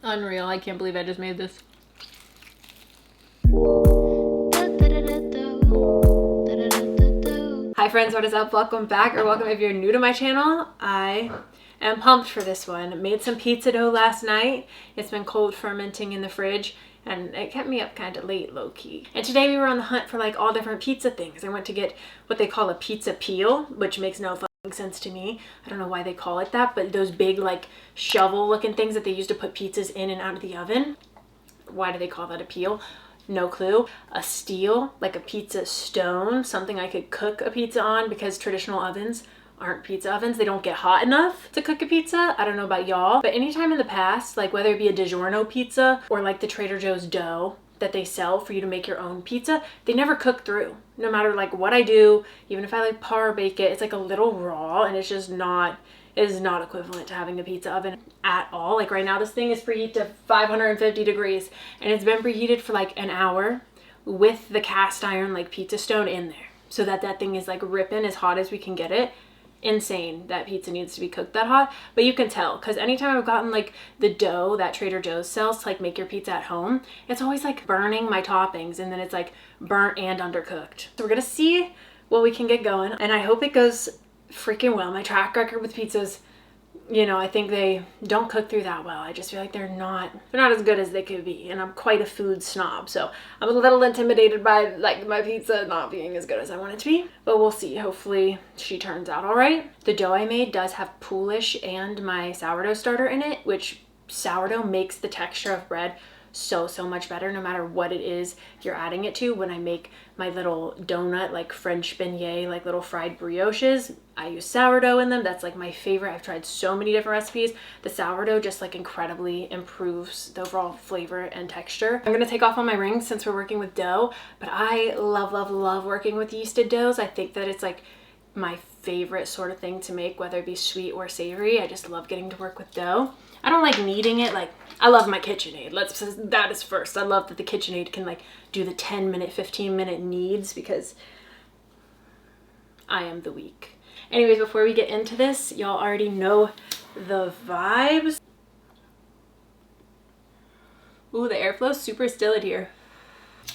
Unreal. I can't believe I just made this. Hi friends, what is up? Welcome back, or welcome if you're new to my channel. I am pumped for this one. Made some pizza dough last night. It's been cold fermenting in the fridge and it kept me up kind of late, low-key. And today we were on the hunt for like all different pizza things. I went to get what they call a pizza peel, which makes no fucking sense to me. I don't know why they call it that, but those big like shovel looking things that they use to put pizzas in and out of the oven. Why do they call that a peel? No clue. A steel, like a pizza stone, something I could cook a pizza on, because traditional ovens aren't pizza ovens. They don't get hot enough to cook a pizza. I don't know about y'all, but anytime in the past, like whether it be a DiGiorno pizza or like the Trader Joe's dough that they sell for you to make your own pizza, they never cook through. No matter like what I do, even if I like par bake it, it's like a little raw, and it's just not, it is not equivalent to having a pizza oven at all. Like right now, this thing is preheated to 550 degrees and it's been preheated for like an hour with the cast iron like pizza stone in there, so that that thing is like ripping as hot as we can get it. Insane that pizza needs to be cooked that hot, but you can tell because anytime I've gotten like the dough that Trader Joe's sells to like make your pizza at home, it's always like burning my toppings, and then it's like burnt and undercooked. So we're gonna see what we can get going, and I hope it goes freaking well. My track record with pizzas, you know, I think they don't cook through that well. I just feel like they're not as good as they could be, and I'm quite a food snob, so I'm a little intimidated by like my pizza not being as good as I want it to be, but we'll see. Hopefully she turns out all right. The dough I made does have Polish and my sourdough starter in it, which sourdough makes the texture of bread so much better no matter what it is you're adding it to. When I make my little donut, like French beignet, like little fried brioches, I use sourdough in them. That's like my favorite. I've tried so many different recipes. The sourdough just like incredibly improves the overall flavor and texture. I'm gonna take off on my rings since we're working with dough, but I love working with yeasted doughs. I think that it's like my favorite sort of thing to make, whether it be sweet or savory. I just love getting to work with dough. I don't like kneading it. Like, I love my KitchenAid. That is first. I love that the KitchenAid can like do the 10-minute, 15-minute kneads, because I am the weak. Anyways, before we get into this, y'all already know the vibes. Ooh, the airflow's super still in here.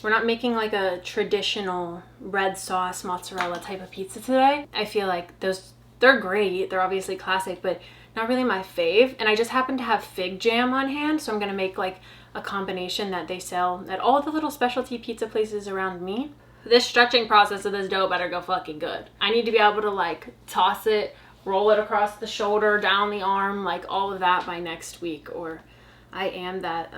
We're not making like a traditional red sauce mozzarella type of pizza today. I feel like they're great. They're obviously classic, but not really my fave. And I just happen to have fig jam on hand, so I'm gonna make like a combination that they sell at all the little specialty pizza places around me. This stretching process of this dough better go fucking good. I need to be able to like toss it, roll it across the shoulder, down the arm, like all of that by next week, or I am that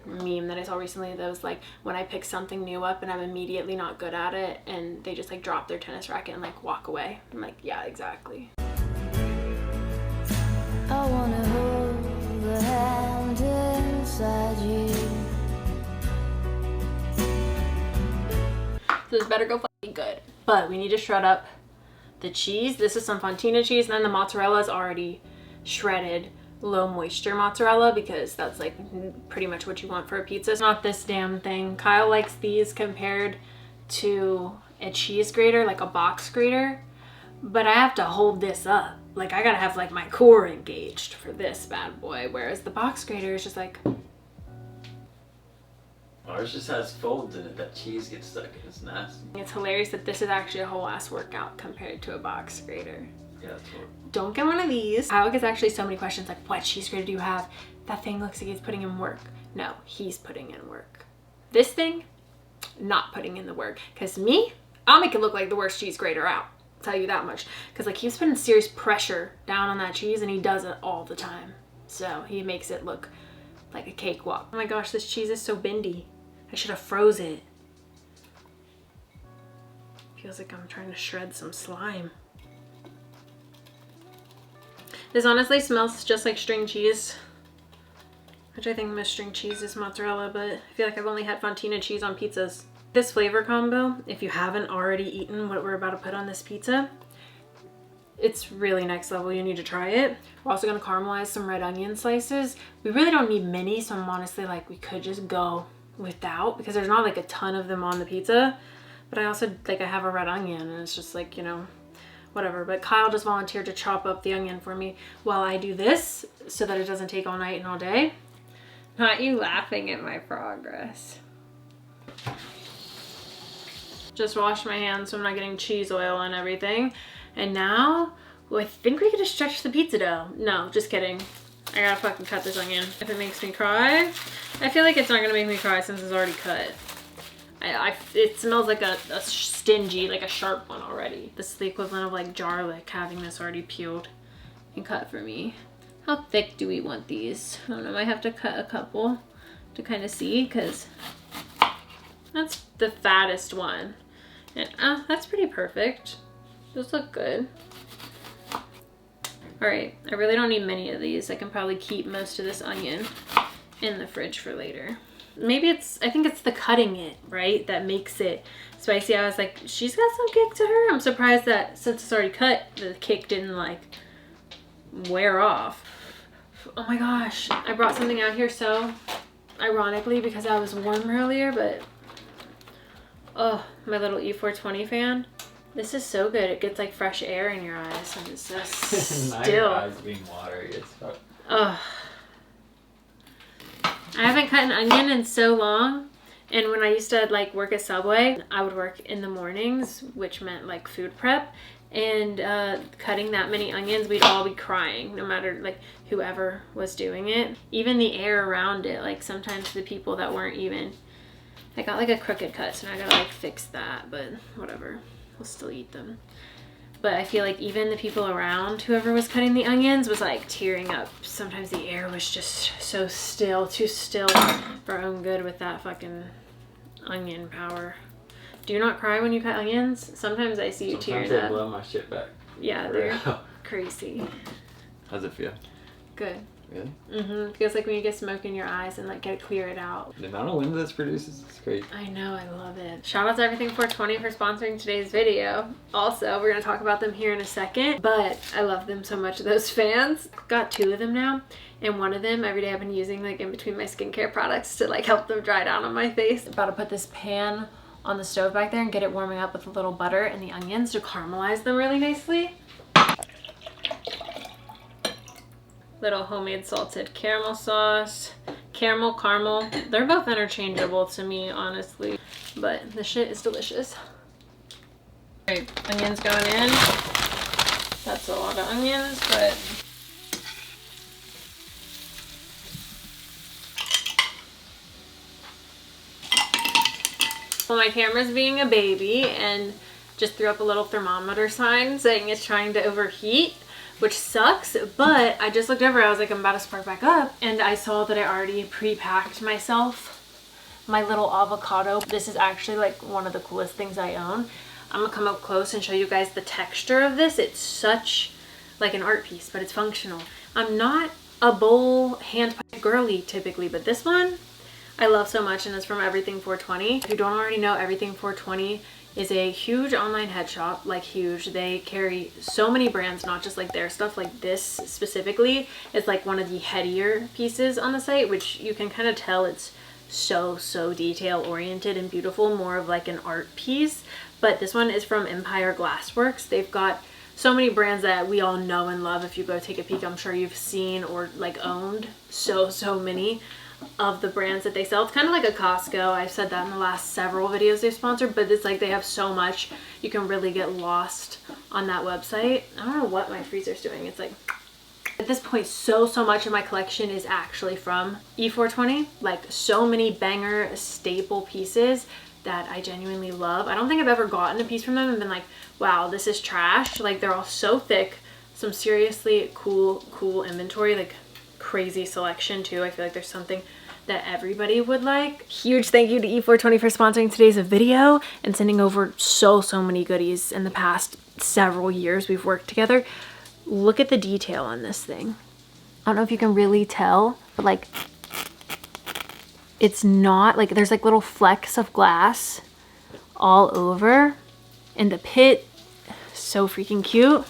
meme that I saw recently that was like, when I pick something new up and I'm immediately not good at it, and they just like drop their tennis racket and like walk away. I'm like, yeah, exactly. I wanna hold the hand inside you. So this better go fucking good. But we need to shred up the cheese. This is some fontina cheese, and then the mozzarella is already shredded low moisture mozzarella, because that's like pretty much what you want for a pizza. It's not this damn thing. Kyle likes these compared to a cheese grater, like a box grater, but I have to hold this up. Like I gotta have like my core engaged for this bad boy, whereas the box grater is just like, ours just has folds in it that cheese gets stuck in. It's nasty. It's hilarious that this is actually a whole ass workout compared to a box grater. Yeah, that's what. Don't get one of these. Kyle gets actually so many questions like, what cheese grater do you have? That thing looks like he's putting in work. No, he's putting in work. This thing, not putting in the work. Because me, I'll make it look like the worst cheese grater out. I'll tell you that much. Because like he's putting serious pressure down on that cheese, and he does it all the time. So he makes it look like a cakewalk. Oh my gosh, this cheese is so bendy. I should have froze it. Feels like I'm trying to shred some slime. This honestly smells just like string cheese, which I think most string cheese is mozzarella, but I feel like I've only had fontina cheese on pizzas. This flavor combo, if you haven't already eaten what we're about to put on this pizza, it's really next level. You need to try it. We're also gonna caramelize some red onion slices. We really don't need many, so I'm honestly like, we could just go without, because there's not like a ton of them on the pizza, but I also like, I have a red onion, and it's just like, you know, whatever. But Kyle just volunteered to chop up the onion for me while I do this, so that it doesn't take all night and all day. Not you laughing at my progress. Just washed my hands so I'm not getting cheese oil on everything. And now, well, I think we could just stretch the pizza dough. No, just kidding. I gotta fucking cut this onion. If it makes me cry, I feel like it's not gonna make me cry since it's already cut. It smells like a stingy, like a sharp one already. This is the equivalent of like garlic, having this already peeled and cut for me. How thick do we want these? I don't know, I might have to cut a couple to kind of see, because that's the fattest one. And that's pretty perfect. Those look good. All right, I really don't need many of these. I can probably keep most of this onion in the fridge for later. Maybe I think it's the cutting it, right, that makes it spicy. I was like, she's got some kick to her. I'm surprised that since it's already cut, the kick didn't like wear off. Oh my gosh, I brought something out here so ironically because I was warm earlier, but oh, my little E420 fan. This is so good. It gets like fresh air in your eyes and it's just still. Your eyes being watery as fuck. Ugh. I haven't cut an onion in so long. And when I used to like work at Subway, I would work in the mornings, which meant like food prep. And cutting that many onions, we'd all be crying, no matter like whoever was doing it. Even the air around it, like sometimes the people that weren't even. I got like a crooked cut, so now I gotta like fix that, but whatever. We'll still eat them. But I feel like even the people around whoever was cutting the onions was like tearing up. Sometimes the air was just so still, too still for our own good with that fucking onion power. Do you not cry when you cut onions? Sometimes I see you tearing up. Sometimes I blow my shit back. Yeah, they're crazy. How's it feel? Good. Really? Mm-hmm. Feels like when you get smoke in your eyes and like gotta clear it out. The amount of wind this produces is crazy. I know, I love it. Shout out to Everything 420 for sponsoring today's video. Also, we're gonna talk about them here in a second, but I love them so much, those fans. Got 2 of them now, and one of them every day I've been using like in between my skincare products to like help them dry down on my face. About to put this pan on the stove back there and get it warming up with a little butter and the onions to caramelize them really nicely. Little homemade salted caramel sauce, caramel. They're both interchangeable to me, honestly, but the shit is delicious. All right, onions going in. That's a lot of onions, but well, my camera's being a baby and just threw up a little thermometer sign saying it's trying to overheat, which sucks, but I just looked over, I was like, I'm about to spark back up, and I saw that I already pre-packed myself my little avocado. This is actually like one of the coolest things I own. I'm gonna come up close and show you guys the texture of this. It's such like an art piece, but it's functional. I'm not a bowl hand pipe girly typically, but this one I love so much, and it's from Everything 420. If you don't already know, Everything 420 is a huge online head shop, like huge. They carry so many brands, not just like their stuff. Like this specifically is like one of the headier pieces on the site, which you can kind of tell it's so detail oriented and beautiful, more of like an art piece. But this one is from Empire Glassworks. They've got so many brands that we all know and love. If you go take a peek, I'm sure you've seen or like owned so many of the brands that they sell. It's kind of like a Costco. I've said that in the last several videos they've sponsored, but it's like they have so much you can really get lost on that website. I don't know what my freezer's doing. It's like at this point so much of my collection is actually from E420, like so many banger staple pieces that I genuinely love. I don't think I've ever gotten a piece from them and been like, wow, this is trash. Like they're all so thick, some seriously cool inventory, like crazy selection too. I feel like there's something that everybody would like. Huge thank you to E420 for sponsoring today's video and sending over so many goodies in the past several years we've worked together. Look at the detail on this thing. I don't know if you can really tell, but like it's not like there's like little flecks of glass all over, and the pit, so freaking cute.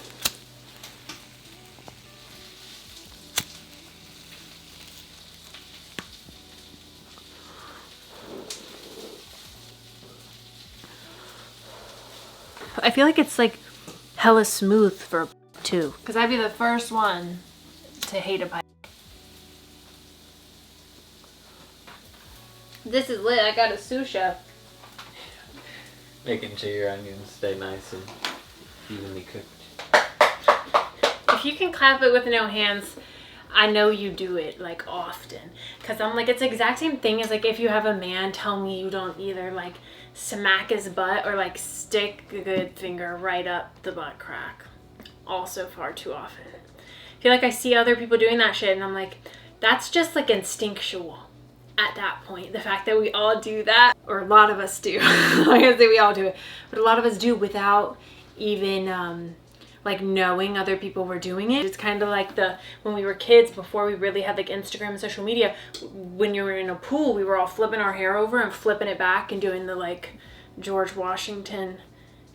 I feel like it's like hella smooth for too, because I'd be the first one to hate a pipe. This is lit. I got a sous chef. Making sure your onions stay nice and evenly cooked. If you can clap it with no hands, I know you do it like often. Cause I'm like, it's the exact same thing as like if you have a man tell me you don't either like smack his butt or like stick a good finger right up the butt crack. Also far too often. I feel like I see other people doing that shit and I'm like, that's just like instinctual at that point. The fact that we all do that, or a lot of us do. I'm gonna say we all do it, but a lot of us do without even like knowing other people were doing it. It's kind of like when we were kids, before we really had like Instagram and social media, when you were in a pool, we were all flipping our hair over and flipping it back and doing the like George Washington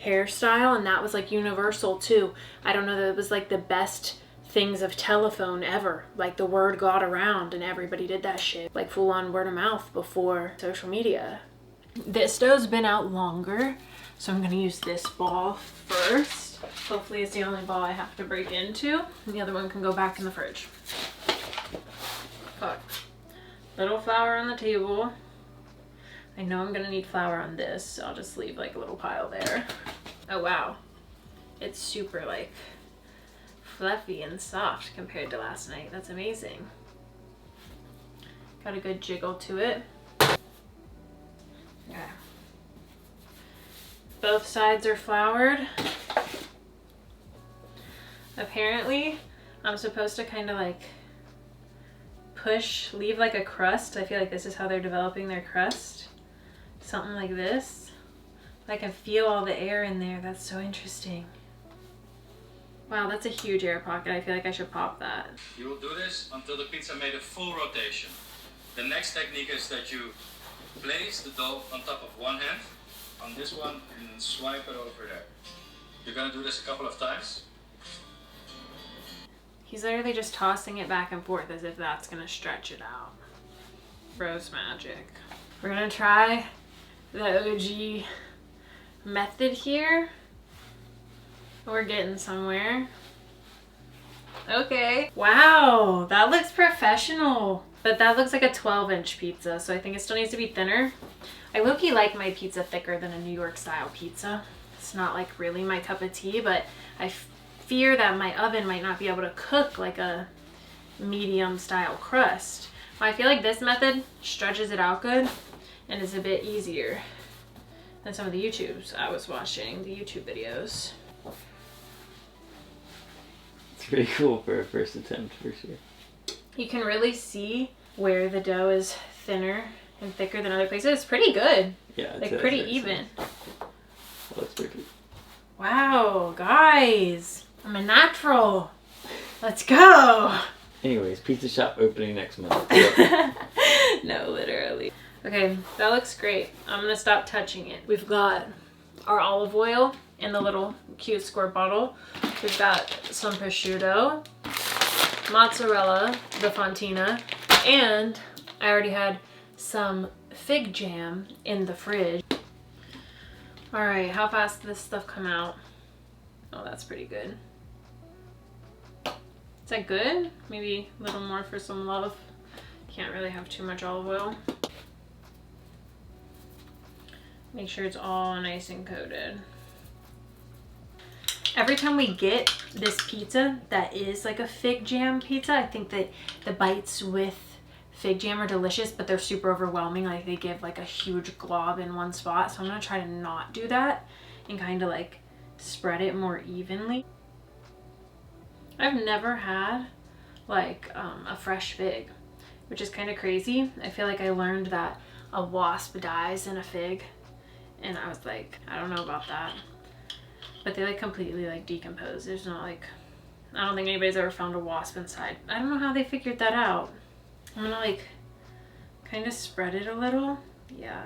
hairstyle, and that was like universal too. I don't know, that it was like the best things of telephone ever. Like the word got around and everybody did that shit. Like full on word of mouth before social media. This dough's been out longer, so I'm gonna use this ball first. Hopefully it's the only ball I have to break into, and the other one can go back in the fridge. Fuck. Little flour on the table. I know I'm gonna need flour on this, so I'll just leave like a little pile there. Oh wow. It's super like fluffy and soft compared to last night. That's amazing. Got a good jiggle to it. Okay. Both sides are floured. Apparently, I'm supposed to kind of like leave like a crust. I feel like this is how they're developing their crust. Something like this. I can feel all the air in there. That's so interesting. Wow, that's a huge air pocket. I feel like I should pop that. You will do this until the pizza made a full rotation. The next technique is that you place the dough on top of one hand, on this one, and then swipe it over there. You're gonna do this a couple of times. He's literally just tossing it back and forth as if that's gonna stretch it out. Bros magic. We're gonna try the OG method here. We're getting somewhere. Okay. Wow, that looks professional. But that looks like a 12-inch pizza, so I think it still needs to be thinner. I low-key like my pizza thicker than a New York style pizza. It's not like really my cup of tea, but I fear that my oven might not be able to cook like a medium style crust. I feel like this method stretches it out good and is a bit easier than some of the YouTubes I was watching, the YouTube videos. It's pretty cool for a first attempt for sure. You can really see where the dough is thinner and thicker than other places. It's pretty good. Yeah, it's like pretty even. Well, that's pretty. Wow, guys, I'm a natural. Let's go. Anyways, pizza shop opening next month. No, literally. Okay, that looks great. I'm gonna stop touching it. We've got our olive oil in the little cute squirt bottle. We've got some prosciutto, mozzarella, the fontina, and I already had some fig jam in the fridge. All right, how fast did this stuff come out? Oh, that's pretty good. Is that good? Maybe a little more for some love. Can't really have too much olive oil. Make sure it's all nice and coated. Every time we get this pizza that is like a fig jam pizza, I think that the bites with fig jam are delicious, but they're super overwhelming. Like they give like a huge glob in one spot. So I'm gonna try to not do that and kind of like spread it more evenly. I've never had like a fresh fig, which is kind of crazy. I feel like I learned that a wasp dies in a fig, and I was like, I don't know about that. But they like completely like decompose. There's not like, I don't think anybody's ever found a wasp inside. I don't know how they figured that out. I'm gonna like kind of spread it a little. Yeah.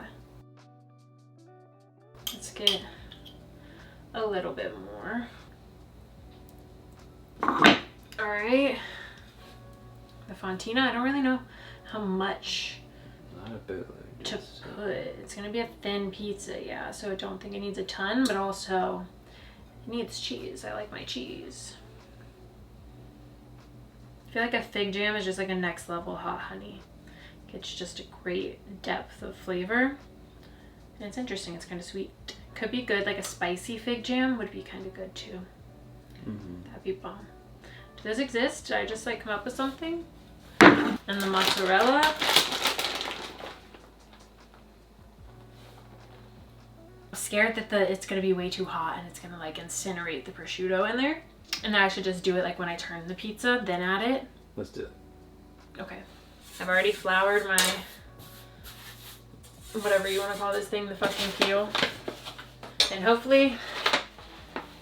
Let's get a little bit more. All right. The fontina, I don't really know how much Not a bootload. to put. It's gonna be a thin pizza, yeah, so I don't think it needs a ton, but also it needs cheese. I like my cheese. I feel like a fig jam is just like a next level hot honey. It's just a great depth of flavor. And it's interesting, it's kind of sweet. Could be good, like a spicy fig jam would be kind of good too. That'd be bomb. Do those exist? Did I just like come up with something? And the mozzarella. I'm scared that it's gonna be way too hot and it's gonna like incinerate the prosciutto in there. And then I should just do it like when I turn the pizza, then add it. Let's do it. Okay. I've already floured my, whatever you want to call this thing, the fucking peel. And hopefully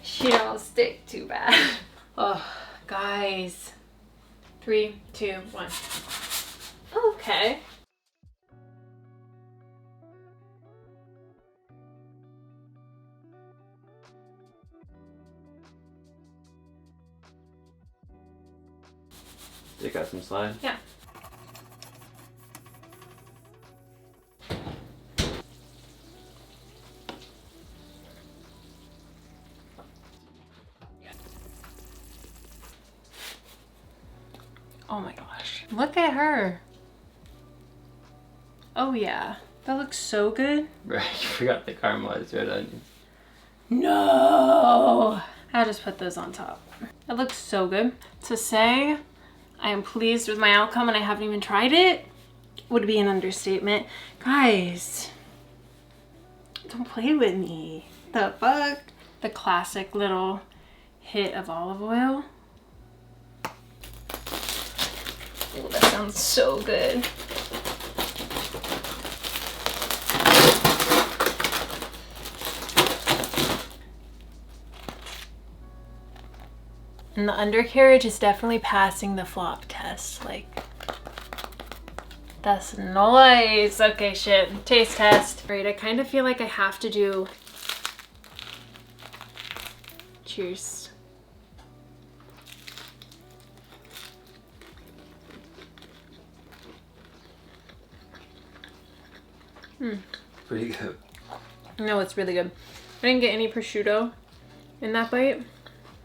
she don't stick too bad. Oh, guys. 3, 2, 1. Okay. You got some slide? Yeah. Oh my gosh. Look at her. Oh yeah. That looks so good. Right, you forgot the caramelized red onions. No! I'll just put those on top. It looks so good. To say I am pleased with my outcome and I haven't even tried it would be an understatement. Guys, don't play with me. The fuck? The classic little hit of olive oil. Oh, that sounds so good. And the undercarriage is definitely passing the flop test. Like, that's nice. Okay, shit. Taste test. Right, I kind of feel like I have to do... Cheers. Pretty good. No, it's really good. I didn't get any prosciutto in that bite.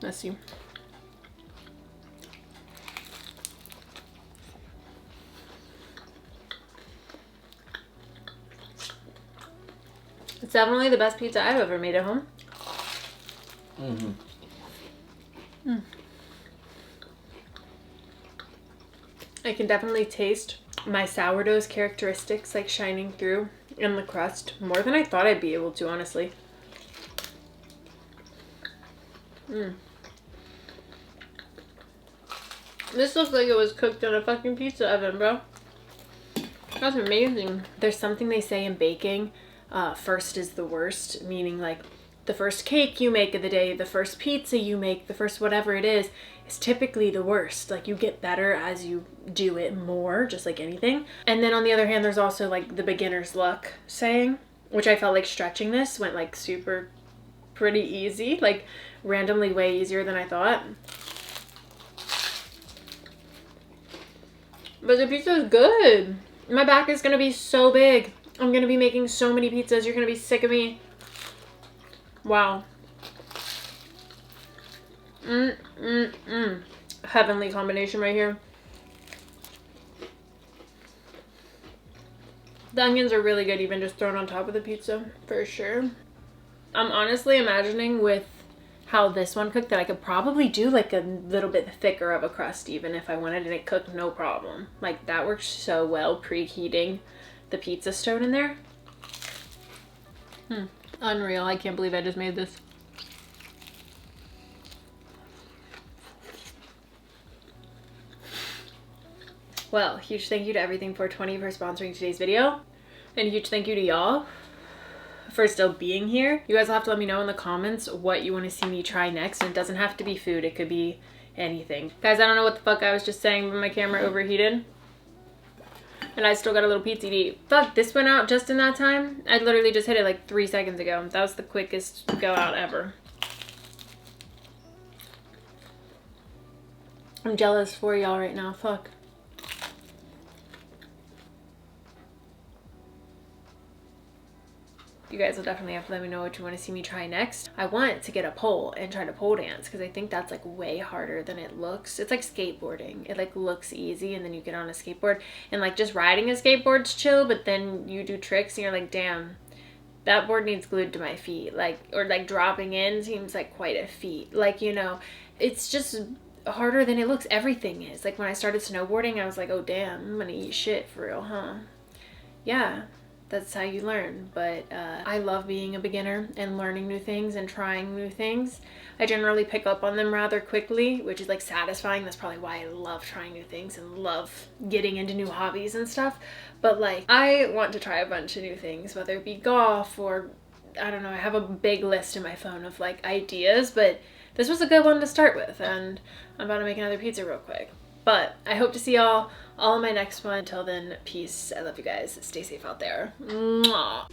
Let's see. It's definitely the best pizza I've ever made at home. I can definitely taste my sourdough's characteristics like shining through in the crust more than I thought I'd be able to, honestly. This looks like it was cooked in a fucking pizza oven, bro. That's amazing. There's something they say in baking, first is the worst, meaning like the first cake you make of the day, the first pizza you make, the first whatever it is typically the worst. Like, you get better as you do it more, just like anything. And then on the other hand, there's also like the beginner's luck saying, which I felt like stretching this went like super pretty easy, like randomly way easier than I thought. But the pizza is good. My back is gonna be so big. I'm gonna be making so many pizzas. You're gonna be sick of me. Wow. Heavenly combination right here. The onions are really good, even just thrown on top of the pizza, for sure. I'm honestly imagining with how this one cooked that I could probably do like a little bit thicker of a crust even if I wanted, and it cooked no problem. Like, that worked so well, preheating the pizza stone in there. Unreal. I can't believe I just made this. Well, huge thank you to Everything 420 for sponsoring today's video. And a huge thank you to y'all for still being here. You guys will have to let me know in the comments what you want to see me try next. And it doesn't have to be food. It could be anything. Guys, I don't know what the fuck I was just saying, but my camera overheated. And I still got a little pizza to eat. Fuck, this went out just in that time. I literally just hit it like 3 seconds ago. That was the quickest go out ever. I'm jealous for y'all right now. Fuck. You guys will definitely have to let me know what you want to see me try next. I want to get a pole and try to pole dance because I think that's like way harder than it looks. It's like skateboarding. It like looks easy and then you get on a skateboard and like just riding a skateboard's chill, but then you do tricks and you're like, damn, that board needs glued to my feet. Like, or like dropping in seems like quite a feat. Like, you know, it's just harder than it looks. Everything is. Like when I started snowboarding, I was like, oh damn, I'm gonna eat shit for real, huh? Yeah. That's how you learn. But I love being a beginner and learning new things and trying new things. I generally pick up on them rather quickly, which is like satisfying. That's probably why I love trying new things and love getting into new hobbies and stuff. But like, I want to try a bunch of new things, whether it be golf or, I don't know, I have a big list in my phone of like ideas, but this was a good one to start with, and I'm about to make another pizza real quick. But I hope to see y'all all in my next one. Until then, peace. I love you guys. Stay safe out there. Mwah.